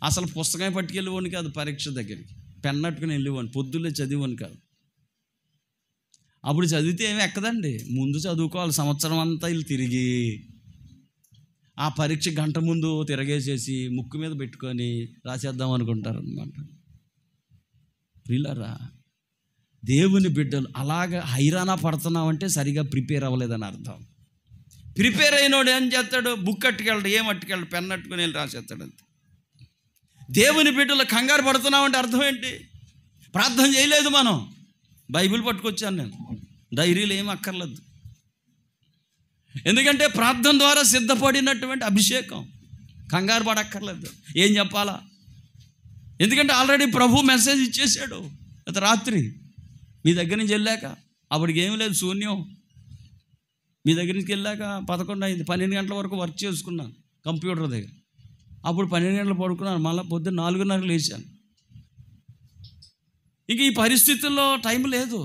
అసలు పుస్తకమే పట్టుకెళ్ళేవాడిని కాదు, పరీక్ష దగ్గరికి పెన్ అట్టుకుని వెళ్ళేవాడిని, పొద్దున్నే చదివేవాడిని కాదు. అప్పుడు చదివితే ఏమి ఎక్కదండి, ముందు చదువుకోవాలి సంవత్సరం అంతా వీళ్ళు తిరిగి, ఆ పరీక్ష గంట ముందు తిరగేసేసి ముక్కు మీద పెట్టుకొని రాసేద్దాం అనుకుంటారు అనమాట. ప్రియులారా, దేవుని బిడ్డలు అలాగ హైరానా పడుతున్నామంటే సరిగా ప్రిపేర్ అవ్వలేదని అర్థం. ప్రిపేర్ అయినోడు ఏం చేస్తాడు, బుక్ అట్టుకెళ్ళడు, ఏం అట్టుకెళ్ళడు, పెన్ అట్టుకుని వెళ్ళి రాసేస్తాడు అంతే. దేవుని బిడ్డలు కంగారు పడుతున్నామంటే అర్థం ఏంటి, ప్రార్థన చేయలేదు మనం. బైబిల్ పట్టుకొచ్చాను నేను, డైరీలు ఏం అక్కర్లేదు. ఎందుకంటే ప్రార్థన ద్వారా సిద్ధపడినటువంటి అభిషేకం, కంగారు పడక్కర్లేదు. ఏం చెప్పాలా, ఎందుకంటే ఆల్రెడీ ప్రభు మెసేజ్ ఇచ్చేసాడు. రాత్రి మీ దగ్గర నుంచి వెళ్ళాక అప్పటికి ఏమీ లేదు, శూన్యం. మీ దగ్గర నుంచి వెళ్ళాక 11 అయింది, 12 గంటల వరకు వర్క్ చేసుకున్నాను కంప్యూటర్ దగ్గర. అప్పుడు 12 గంటలు పడుకున్నాను, మళ్ళీ పొద్దున్న 4:30 లేచాను. ఇంక ఈ పరిస్థితుల్లో టైం లేదు,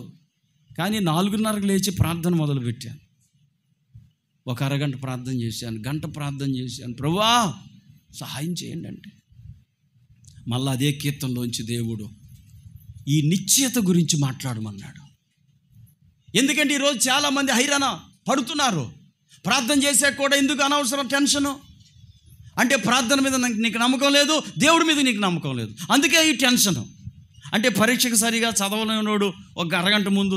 కానీ 4:30 లేచి ప్రార్థన మొదలుపెట్టాను. ఒక అరగంట ప్రార్థన చేశాను, గంట ప్రార్థన చేశాను. ప్రభువా సహాయం చేయండి అంటే మళ్ళీ అదే కీర్తనలోంచి దేవుడు ఈ నిశ్చయత గురించి మాట్లాడమన్నాడు. ఎందుకంటే ఈరోజు చాలామంది హైరాణ పడుతున్నారు. ప్రార్థన చేసాక కూడా ఎందుకు అనవసరం టెన్షను, అంటే ప్రార్థన మీద నీకు నమ్మకం లేదు, దేవుడి మీద నీకు నమ్మకం లేదు, అందుకే ఈ టెన్షను. అంటే పరీక్షకు సరిగా చదవలేనోడు ఒక అరగంట ముందు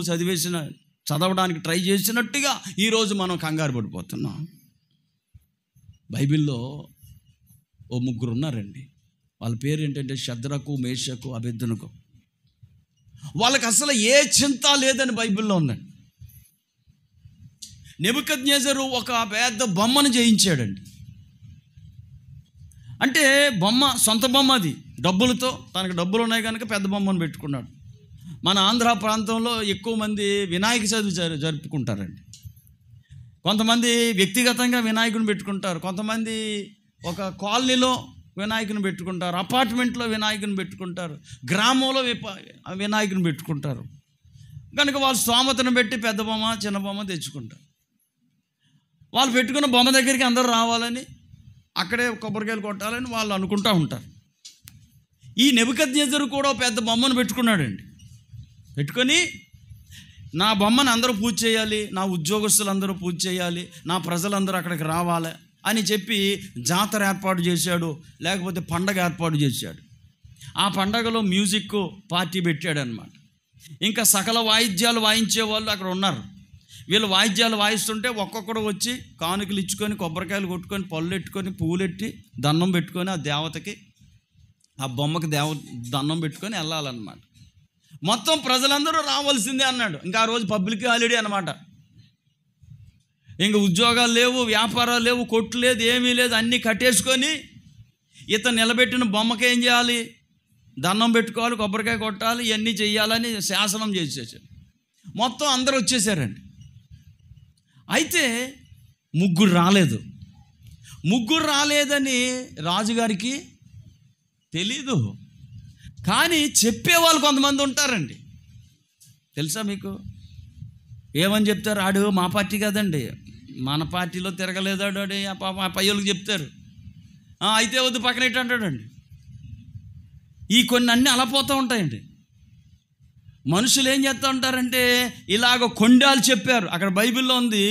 చదవడానికి ట్రై చేసినట్టుగా ఈరోజు మనం కంగారు పడిపోతున్నాం. బైబిల్లో ఓ 3 ఉన్నారండి, వాళ్ళ పేరు ఏంటంటే షద్రకు, మేషకు, అబేద్నెగో. వాళ్ళకి అసలు ఏ చింత లేదని బైబిల్లో ఉందండి. నెబుకద్నెజరు ఒక పెద్ద బొమ్మను చేయించాడండి. అంటే బొమ్మ, సొంత బొమ్మ, అది డబ్బులతో, తనకు డబ్బులు ఉన్నాయి కనుక పెద్ద బొమ్మను పెట్టుకున్నాడు. మన ఆంధ్ర ప్రాంతంలో ఎక్కువ మంది వినాయక చవితి జరుపుకుంటారండి. కొంతమంది వ్యక్తిగతంగా వినాయకుని పెట్టుకుంటారు, కొంతమంది ఒక కాలనీలో వినాయకుని పెట్టుకుంటారు, అపార్ట్మెంట్లో వినాయకుని పెట్టుకుంటారు, గ్రామంలో వినాయకుని పెట్టుకుంటారు. కనుక వాళ్ళు స్తోమతను పెట్టి పెద్ద బొమ్మ, చిన్న బొమ్మ తెచ్చుకుంటారు. వాళ్ళు పెట్టుకున్న బొమ్మ దగ్గరికి అందరూ రావాలని, అక్కడే కొబ్బరికాయలు కొట్టాలని వాళ్ళు అనుకుంటూ ఉంటారు. ఈ నెబుకద్నెజరు కూడా పెద్ద బొమ్మను పెట్టుకున్నాడండి. పెట్టుకొని నా బొమ్మను అందరూ పూజ చేయాలి, నా ఉద్యోగస్తులు అందరూ పూజ చేయాలి, నా ప్రజలందరూ అక్కడికి రావాలి అని చెప్పి జాతర ఏర్పాటు చేశాడు, లేకపోతే పండగ ఏర్పాటు చేశాడు. ఆ పండగలో మ్యూజిక్ పార్టీ పెట్టాడు అనమాట. ఇంకా సకల వాయిద్యాలు వాయించే వాళ్ళు అక్కడ ఉన్నారు. వీళ్ళు వాయిద్యాలు వాయిస్తుంటే ఒక్కొక్కడు వచ్చి కానుకలు ఇచ్చుకొని, కొబ్బరికాయలు కొట్టుకొని, పళ్ళు ఎట్టుకొని, పువ్వులెట్టి దండం పెట్టుకొని, ఆ దేవతకి, ఆ బొమ్మకి దండం పెట్టుకొని వెళ్ళాలన్నమాట. మొత్తం ప్రజలందరూ రావాల్సిందే అన్నాడు. ఇంకా ఆ రోజు పబ్లిక్ హాలిడే అనమాట. ఇంకా ఉద్యోగాలు లేవు, వ్యాపారాలు లేవు, కొట్టు లేదు, ఏమీ లేదు, అన్నీ కట్టేసుకొని ఇతను నిలబెట్టిన బొమ్మకి ఏం చేయాలి, దండం పెట్టుకోవాలి, కొబ్బరికాయ కొట్టాలి, ఇవన్నీ చెయ్యాలని శాసనం చేసేసారు. మొత్తం అందరూ వచ్చేసారండి. అయితే 3 రాలేదు. 3 రాలేదని రాజుగారికి తెలీదు, కానీ చెప్పేవాళ్ళు కొంతమంది ఉంటారండి. తెలుసా మీకు? ఏమని చెప్తారు, ఆడు మా పార్టీ కాదండి, మన పార్టీలో తిరగలేదాడు అని ఆ పయ్యోళ్ళకి చెప్తారు. అయితే వద్దు పక్కన ఇటు అంటాడండి. ఈ కొన్ని అన్నీ అలా పోతూ ఉంటాయండి. మనుషులు ఏం చేస్తూ ఉంటారంటే ఇలాగ కొండాలు చెప్పారు. అక్కడ బైబిల్లో ఉంది,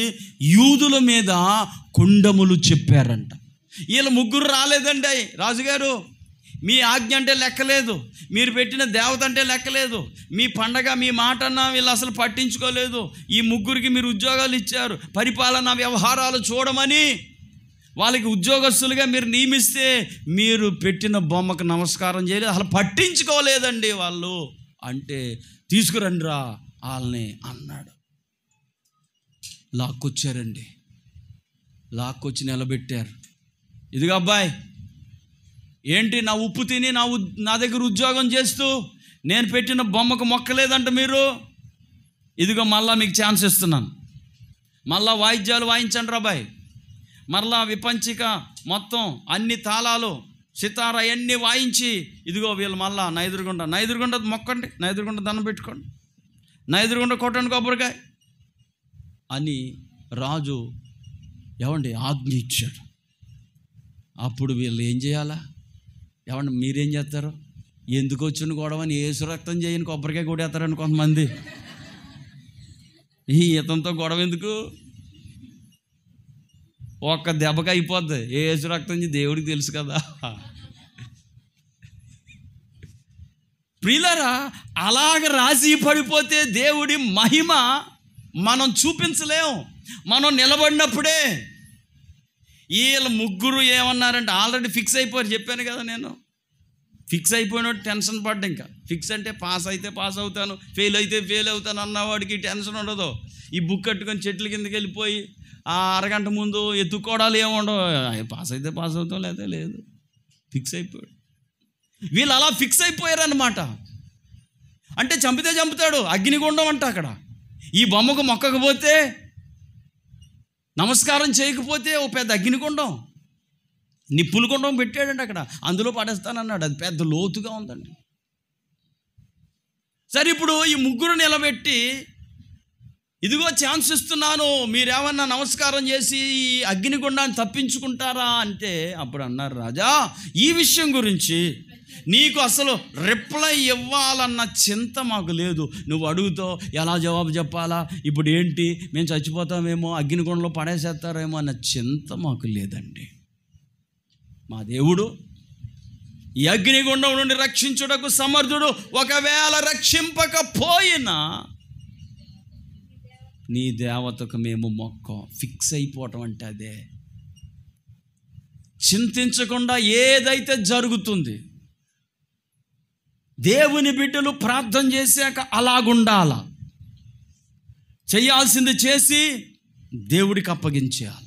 యూదుల మీద కొండములు చెప్పారంట. వీళ్ళు 3 రాలేదండి. రాజుగారు మీ ఆజ్ఞ అంటే లెక్కలేదు, మీరు పెట్టిన దేవత అంటే లెక్కలేదు, మీ పండగ, మీ మాట అన్నా వీళ్ళు అసలు పట్టించుకోలేదు. ఈ 3కి మీరు ఉద్యోగాలు ఇచ్చారు, పరిపాలన వ్యవహారాలు చూడమని వాళ్ళకి ఉద్యోగస్తులుగా మీరు నియమిస్తే మీరు పెట్టిన బొమ్మకు నమస్కారం చేయలేదు, అసలు పట్టించుకోలేదండి వాళ్ళు. అంటే తీసుకురండిరా వాళ్ళని అన్నాడు. లాక్కొచ్చారండి, లాక్కొచ్చి నిలబెట్టారు. ఇదిగో అబ్బాయి, ఏంటి నా ఉప్పు తిని నా దగ్గర ఉద్యోగం చేస్తూ నేను పెట్టిన బొమ్మకు మొక్కలేదంట మీరు, ఇదిగో మళ్ళా మీకు ఛాన్స్ ఇస్తున్నాను, మళ్ళా వాయిద్యాలు వాయించండి రా బాయ్, మరలా విపంచిక మొత్తం అన్ని తాళాలు సితార అవన్నీ వాయించి, ఇదిగో వీళ్ళు మళ్ళా నైదురుగుండ మొక్కండి, నైదురుగుండ దండం పెట్టుకోండి, నైదురుగుండ కొట్టండి కొబ్బరికాయ అని రాజు ఏమండి ఆజ్ఞ ఇచ్చాడు. అప్పుడు వీళ్ళు ఏం చేయాలా? ఏమండి మీరేం చేస్తారు? ఎందుకు వచ్చిన గొడవని యేసు రక్తం చేయని కొబ్బరికాయ కొడేస్తారని కొంతమంది. ఈ ఇతంతో గొడవ ఎందుకు? ఒక్క దెబ్బకి అయిపోద్ది. యేసు రక్తం దేవుడికి తెలుసు కదా. ప్రియులారా, అలాగ రాజీ పడిపోతే దేవుడి మహిమ మనం చూపించలేం. మనం నిలబడినప్పుడే. వీళ్ళు ముగ్గురు ఏమన్నారంటే ఆల్రెడీ ఫిక్స్ అయిపోయారు. చెప్పాను కదా నేను, ఫిక్స్ అయిపోయినట్టు టెన్షన్ పడ్డా. ఇంకా ఫిక్స్ అంటే పాస్ అయితే పాస్ అవుతాను, ఫెయిల్ అయితే ఫెయిల్ అవుతాను అన్నవాడికి టెన్షన్ ఉండదు. ఈ బుక్ కట్టుకొని చెట్ల కిందకి వెళ్ళిపోయి ఆ అరగంట ముందు ఎత్తుకోవడాలు ఏముండవు. పాస్ అయితే పాస్ అవుతాం, లేదా లేదు. ఫిక్స్ అయిపోయాడు. వీళ్ళు అలా ఫిక్స్ అయిపోయారన్నమాట. అంటే చంపితే చంపుతాడు, అగ్నిగుండం అంట అక్కడ. ఈ బొమ్మకు మొక్కకపోతే, నమస్కారం చేయకపోతే ఓ పెద్ద అగ్నిగుండం, నిప్పుల గుండం పెట్టాడండి అక్కడ. అందులో పడేస్తానన్నాడు. అది పెద్ద లోతుగా ఉందండి. సరే, ఇప్పుడు ఈ ముగ్గురు నిలబెట్టి, ఇదిగో ఛాన్స్ ఇస్తున్నాను, మీరేమన్నా నమస్కారం చేసి ఈ అగ్నిగుండాన్ని తప్పించుకుంటారా అంటే, అప్పుడు అన్నారు, రాజా ఈ విషయం గురించి నీకు అసలు రిప్లై ఇవ్వాలన్న చింత మాకు లేదు. నువ్వు అడుగుతావు, ఎలా జవాబు చెప్పాలా, ఇప్పుడు ఏంటి, మేము చచ్చిపోతామేమో, అగ్నిగుండంలో పడేసేస్తారేమో అన్న చింత మాకు లేదండి. మా దేవుడు ఈ అగ్నిగుండం నుండి రక్షించుటకు సమర్థుడు. ఒకవేళ రక్షింపకపోయినా నీ దేవతకు మేము మొక్కం. ఫిక్స్ అయిపోవటం అంటే అదే. చింతించకుండా ఏదైతే జరుగుతుంది, దేవుని బిడ్డలు ప్రార్థన చేశాక అలాగుండాల. చేయాల్సింది చేసి దేవుడికి అప్పగించేయాలి.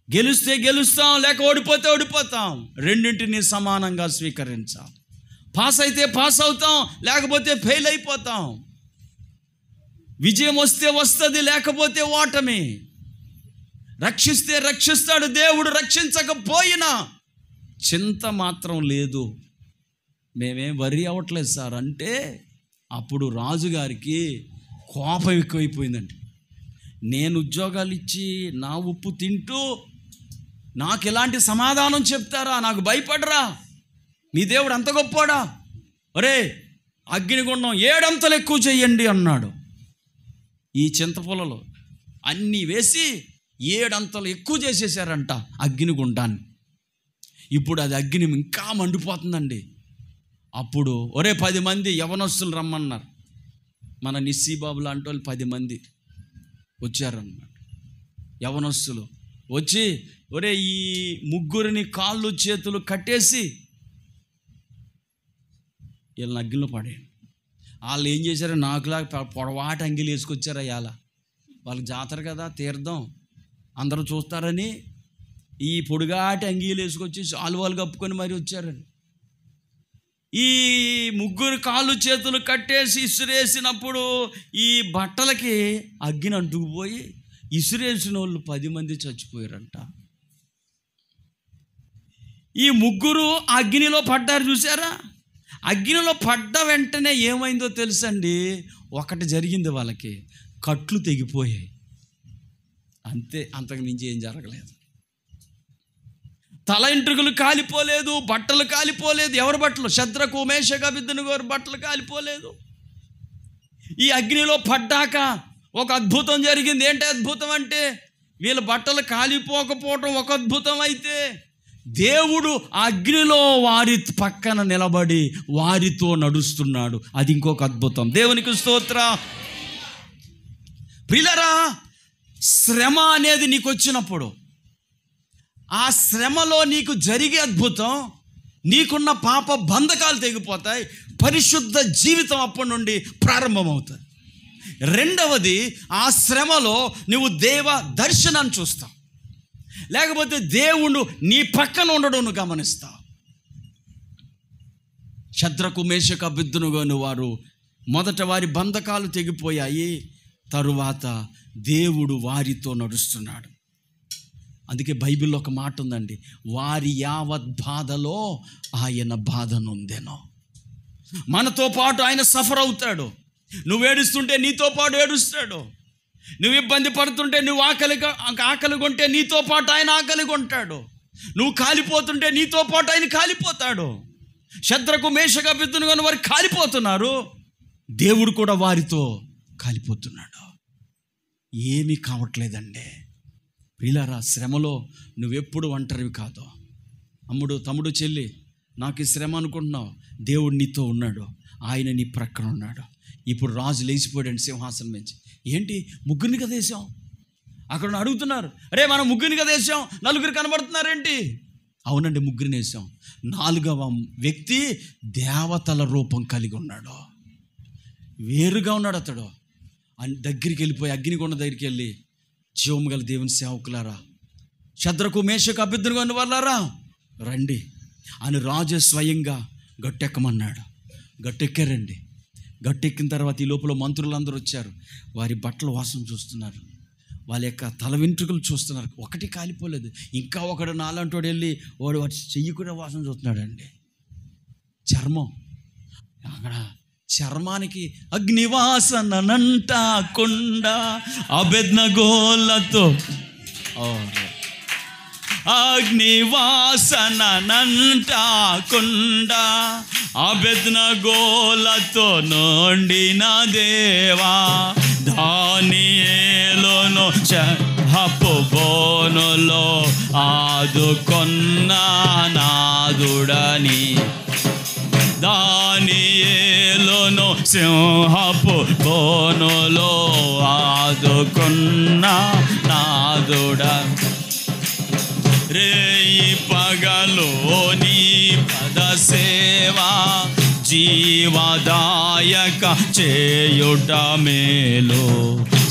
గెలిస్తే గెలుస్తాం, లేక ఓడిపోతే ఓడిపోతాం. రెండింటిని సమానంగా స్వీకరించాం. పాస్ అయితే పాస్ అవుతాం, లేకపోతే ఫెయిల్ అయిపోతాం. విజయం వస్తే వస్తుంది, లేకపోతే ఓటమి. రక్షిస్తే రక్షిస్తాడు దేవుడు, రక్షించకపోయినా చింత మాత్రం లేదు. మేమేం వరి అవ్వట్లేదు సార్ అంటే, అప్పుడు రాజుగారికి కోపం ఎక్కువైపోయిందండి. నేను ఉద్యోగాలు ఇచ్చి నా ఉప్పు తింటూ నాకు ఎలాంటి సమాధానం చెప్తారా? నాకు భయపడరా? మీ దేవుడు అంత గొప్పోడా? ఒరే, అగ్నిగుండం 7 అంతలు ఎక్కువ చెయ్యండి అన్నాడు. ఈ చింతపొలలో అన్నీ వేసి 7 అంతలు ఎక్కువ చేసేసారంట అగ్నిగుండాన్ని. ఇప్పుడు అది అగ్ని ఇంకా మండిపోతుందండి. అప్పుడు ఒరే 10 మంది యవనస్తులు రమ్మన్నారు. మన నిస్సీబాబు లాంటి వాళ్ళు 10 మంది వచ్చారన్నమాట. యవనస్తులు వచ్చి, ఒరే ఈ ముగ్గురిని కాళ్ళు చేతులు కట్టేసి వీళ్ళని అగ్గిలో పడేయండి. వాళ్ళు ఏం చేశారో నాకులాగా పొడవాటి అంగిలు వేసుకొచ్చారు. అయ్యాల వాళ్ళకి జాతర కదా, తీర్థం అందరూ చూస్తారని ఈ పొడిగాటి అంగీలు వేసుకొచ్చి శాలువాలు కప్పుకొని మరి వచ్చారండి. ఈ ముగ్గురు కాళ్ళు చేతులు కట్టేసి ఇసురేసినప్పుడు ఈ బట్టలకి అగ్గిని అంటుకుపోయి ఇసురేసిన వాళ్ళు 10 మంది చచ్చిపోయారంట. ఈ ముగ్గురు అగ్నిలో పడ్డారు. చూసారా? అగ్నిలో పడ్డ వెంటనే ఏమైందో తెలుసండి? ఒకటి జరిగింది, వాళ్ళకి కట్లు తెగిపోయాయి. అంతే, అంతకు మించి ఏం జరగలేదు. తల ఇంట్రుకలు కాలిపోలేదు, బట్టలు కాలిపోలేదు. ఎవరి బట్టలు? శద్రకు మేషక అబేద్నెగో బట్టలు కాలిపోలేదు. ఈ అగ్నిలో పడ్డాక ఒక అద్భుతం జరిగింది. ఏంటి అద్భుతం అంటే, వీళ్ళ బట్టలు కాలిపోకపోవటం ఒక అద్భుతం అయితే, దేవుడు అగ్నిలో వారి పక్కన నిలబడి వారితో నడుస్తున్నాడు. అది ఇంకొక అద్భుతం. దేవునికి స్తోత్రం. ప్రియులారా, శ్రమ అనేది నీకు వచ్చినప్పుడు, ఆ శ్రమలో నీకు జరిగే అద్భుతం, నీకున్న పాప బంధకాలు తెగిపోతాయి. పరిశుద్ధ జీవితం అప్పటి నుండి ప్రారంభమవుతుంది. రెండవది, ఆ శ్రమలో నువ్వు దేవ దర్శనాన్ని చూస్తావు, లేకపోతే దేవుడు నీ పక్కన ఉండడం నువ్వు గమనిస్తావు. శద్రకు మేషక అబేద్నెగో వారు మొదట వారి బంధకాలు తెగిపోయాయి. తరువాత దేవుడు వారితో నడుస్తున్నాడు. అందుకే బైబిల్లో ఒక మాట ఉందండి, వారి యావత్ బాధలో ఆయన బాధ నొందెను. మనతో పాటు ఆయన సఫర్ అవుతాడు. నువ్వు ఏడుస్తుంటే నీతో పాటు ఏడుస్తాడు. నువ్వు ఇబ్బంది పడుతుంటే నువ్వు ఆకలి కొంటే నీతో పాటు ఆయన ఆకలి కొంటాడు. నువ్వు కాలిపోతుంటే నీతో పాటు ఆయన కాలిపోతాడు. శద్రకు మేషకు అబేద్నెగోను వారు కాలిపోతున్నారు, దేవుడు కూడా వారితో కాలిపోతున్నాడు. ఏమీ కావట్లేదండి. ప్రియులారా, శ్రమలో నువ్వెప్పుడు ఒంటరివి కాదు. అమ్ముడు, తమ్ముడు, చెల్లి, నాకు ఈ శ్రమ అనుకుంటున్నావు, దేవుడు నీతో ఉన్నాడు, ఆయన నీ ప్రక్కన ఉన్నాడు. ఇప్పుడు రాజు లేచిపోయాడు సింహాసనం నుంచి. ఏంటి, ముగ్గురిని కదా వేసాం? అక్కడ అడుగుతున్నారు, అరే మనం ముగ్గురిని కదా వేసాం, నలుగురు కనబడుతున్నారేంటి? అవునండి, ముగ్గురిని వేసాం. 4వ వ్యక్తి దేవతల రూపం కలిగి ఉన్నాడు, వేరుగా ఉన్నాడు. అతడు దగ్గరికి వెళ్ళిపోయి అగ్నికొండ దగ్గరికి వెళ్ళి, జీవము గల దేవుని సేవకులారా, శద్రకు మేషకు అబేద్నెగోను వాళ్ళారా రండి అని రాజు స్వయంగా గట్టెక్కమన్నాడు. గట్టెక్కారండి. గట్టెక్కిన తర్వాత ఈ లోపల మంత్రులందరూ వచ్చారు. వారి బట్టల వాసన చూస్తున్నారు, వాళ్ళ యొక్క తల వెంట్రుకలు చూస్తున్నారు. ఒకటి కాలిపోలేదు. ఇంకా ఒకడు నాలంటోడు వెళ్ళి వాడు వాటి చెయ్యి కూడా వాసన చూస్తున్నాడండి. చర్మం, అక్కడ చర్మానికి అగ్నివాసనంట కొండ అబేద్నెగోలతో, అగ్నివాసనంట కొండ అబేద్నెగోలతో నొండిన దేవా, దానియేలును సింహపు బోనులో ఆదుకొన్న నాదుడని, దానియేలును సింహపు బోనులో ఆదుకొన్న నాదుడ, రేయి పగలు నీ పద సేవా, జీవదాయక చేయుట మేలు,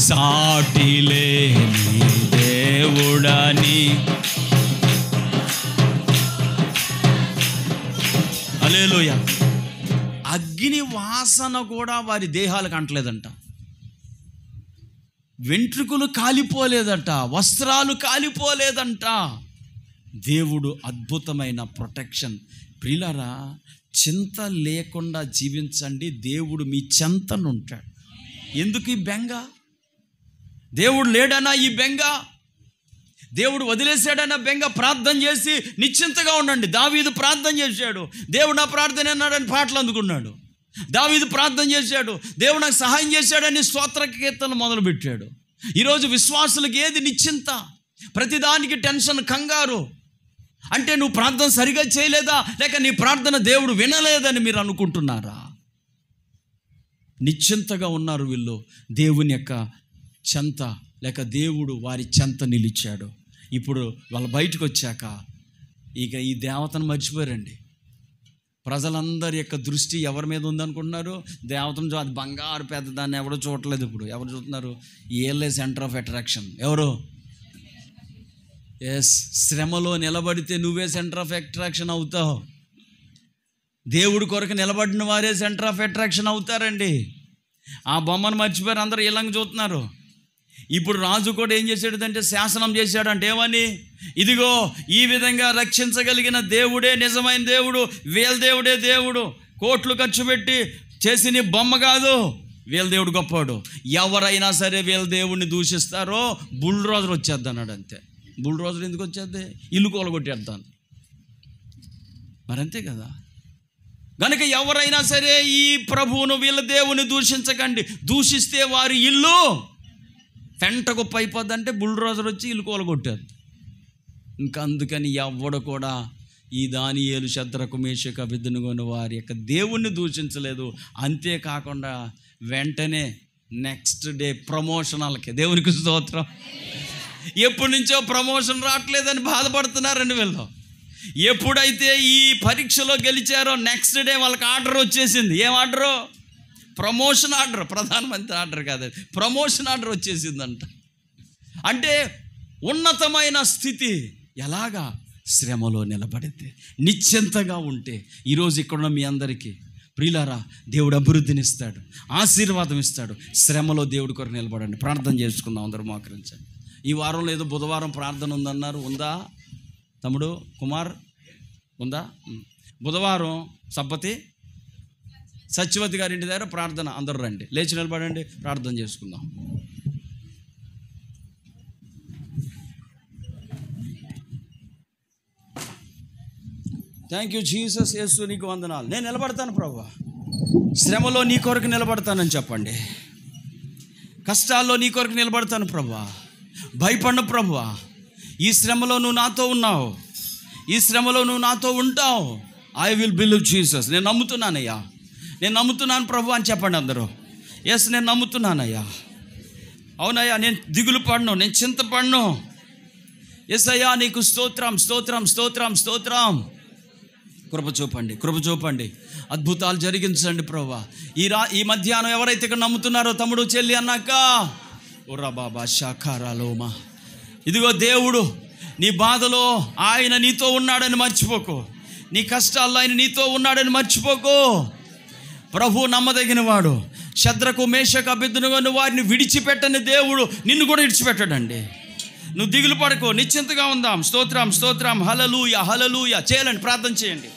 సాటి లేని దేవుడని. హల్లెలూయా. అగ్ని వాసన కూడా వారి దేహాలకు అంటలేదంట, వెంట్రుకలు కాలిపోలేదంట, వస్త్రాలు కాలిపోలేదంట. దేవుడు అద్భుతమైన ప్రొటెక్షన్. ప్రియులారా, చింత లేకుండా జీవించండి, దేవుడు మీ చెంతనుంటాడు. ఎందుకు ఈ బెంగ? దేవుడు లేడనా ఈ బెంగ? దేవుడు వదిలేశాడన్న బెంగ? ప్రార్థన చేసి నిశ్చింతగా ఉండండి. దావీదు ప్రార్థన చేశాడు, దేవుడు నా ప్రార్థన అన్నాడని పాటలు అందుకున్నాడు. దావీదు ప్రార్థన చేశాడు, దేవుడు నాకు సహాయం చేశాడని స్తోత్ర కీర్తనలు మొదలుపెట్టాడు. ఈరోజు విశ్వాసులకు ఏది నిశ్చింత? ప్రతిదానికి టెన్షన్, కంగారు. అంటే నువ్వు ప్రార్థన సరిగా చేయలేదా, లేక నీ ప్రార్థన దేవుడు వినలేదని మీరు అనుకుంటున్నారా? నిశ్చింతగా ఉన్నారు వీళ్ళు. దేవుని యొక్క చెంత, లేక దేవుడు వారి చెంత నిలిచాడు. ఇప్పుడు వాళ్ళు బయటకు వచ్చాక ఇక ఈ దేవతను మర్చిపోయారండి. ప్రజలందరి యొక్క దృష్టి ఎవరి మీద ఉందనుకుంటున్నారు? దేవతను. అది బంగారు పెద్దదాన్ని ఎవడో చూడట్లేదు. ఇప్పుడు ఎవరు చూస్తున్నారు? ఏళ్ళే సెంటర్ ఆఫ్ అట్రాక్షన్. ఎవరు? ఎస్, శ్రమలో నిలబడితే నువ్వే సెంటర్ ఆఫ్ అట్రాక్షన్ అవుతావు. దేవుడి కొరకు నిలబడిన వారే సెంటర్ ఆఫ్ అట్రాక్షన్ అవుతారండి. ఆ బొమ్మను మర్చిపోయారు, అందరూ ఇలాగ చూస్తున్నారు. ఇప్పుడు రాజు కూడా ఏం చేశాడంటే శాసనం చేశాడంటే ఏమని, ఇదిగో ఈ విధంగా రక్షించగలిగిన దేవుడే నిజమైన దేవుడు, వీళ్ళ దేవుడే దేవుడు. కోట్లు ఖర్చు పెట్టి చేసిన బొమ్మ కాదు, వీళ్ళ దేవుడు గొప్పవాడు. ఎవరైనా సరే వీళ్ళ దేవుడిని దూషిస్తారో బుల్డోజర్ వచ్చేద్ది అన్నాడు. అంతే. బుల్డోజర్ ఎందుకు వచ్చేద్ది? ఇల్లు కూలగొట్టేద్దాను. మరంతే కదా. కనుక ఎవరైనా సరే ఈ ప్రభువును వీళ్ళ దేవుని దూషించకండి. దూషిస్తే వారి ఇల్లు పెంట గొప్ప అయిపోద్దంటే బుల్డోజర్ వచ్చి ఇల్లు కూలగొట్టారు. ఇంకా అందుకని ఎవడు కూడా ఈ దానియేలు, శద్రకు, మేషకు, అబేద్నెగోను వారి యొక్క దేవుణ్ణి దూషించలేదు. అంతేకాకుండా వెంటనే నెక్స్ట్ డే ప్రమోషనాలకి, దేవునికి స్తోత్రం. ఎప్పటి నుంచో ప్రమోషన్ రావట్లేదని బాధపడుతున్నారండి వీళ్ళు. ఎప్పుడైతే ఈ పరీక్షలో గెలిచారో నెక్స్ట్ డే వాళ్ళకి ఆర్డర్ వచ్చేసింది. ఏం ఆర్డరు? Promotion order. ప్రధానమంత్రి ఆర్డర్ కాదు, ప్రమోషన్ ఆర్డర్ వచ్చేసిందంట. అంటే ఉన్నతమైన స్థితి. ఎలాగా? శ్రమలో నిలబడితే, నిశ్చింతగా ఉంటే. ఈరోజు ఇక్కడున్న మీ అందరికీ ప్రియులారా, దేవుడు అభివృద్ధిని ఇస్తాడు, ఆశీర్వాదం ఇస్తాడు. శ్రమలో దేవుడి కొరకు నిలబడండి. ప్రార్థన చేసుకుందాం, అందరూ మోకరించండి. ఈ వారంలో ఏదో బుధవారం ప్రార్థన ఉందన్నారు. ఉందా తమ్ముడు కుమార్? ఉందా? బుధవారం సబ్బతి సత్యవతి గారి ఇంటి దగ్గర ప్రార్థన. అందరూ రండి, లేచి నిలబడండి, ప్రార్థన చేసుకుందాం. Thank you Jesus. యేసు నీకు వందనాలు. నేను నిలబడతాను ప్రభువా, శ్రమలో నీ కొరకు నిలబడతానని చెప్పండి. కష్టాల్లో నీ కొరకు నిలబడతాను ప్రభువా. భయపడను ప్రభువా, ఈ శ్రమలో నువ్వు నాతో ఉన్నావు, ఈ శ్రమలో నువ్వు నాతో ఉంటావు. I will believe Jesus. నేను నమ్ముతున్నానయ్యా, నేను నమ్ముతున్నాను ప్రభు అని చెప్పండి అందరూ. ఎస్, నేను నమ్ముతున్నానయ్యా. అవునయ్యా, నేను దిగులు పడను, నేను చింతపడను. ఎస్ అయ్యా, నీకు స్తోత్రం స్తోత్రం స్తోత్రం స్తోత్రం. కృప చూపండి, కృప చూపండి, అద్భుతాలు జరిగించండి ప్రభువా. ఈ మధ్యాహ్నం ఎవరైతే ఇక్కడ నమ్ముతున్నారో తమ్ముడు చెల్లి అన్నాక, ఓరా బాబా శాఖారాలోమా, ఇదిగో దేవుడు నీ బాధలో ఆయన నీతో ఉన్నాడని మర్చిపోకు, నీ కష్టాల్లో ఆయన నీతో ఉన్నాడని మర్చిపోకు. ప్రభు నమ్మదగిన వాడు. శద్రకు మేషకు అబేద్నెగోను వారిని విడిచిపెట్టని దేవుడు నిన్ను కూడా విడిచిపెట్టాడండి. నువ్వు దిగులు పడకో, నిశ్చింతగా ఉందాం. స్తోత్రం స్తోత్రం, హల్లెలూయా హల్లెలూయా. చేయండి, ప్రార్థన చేయండి.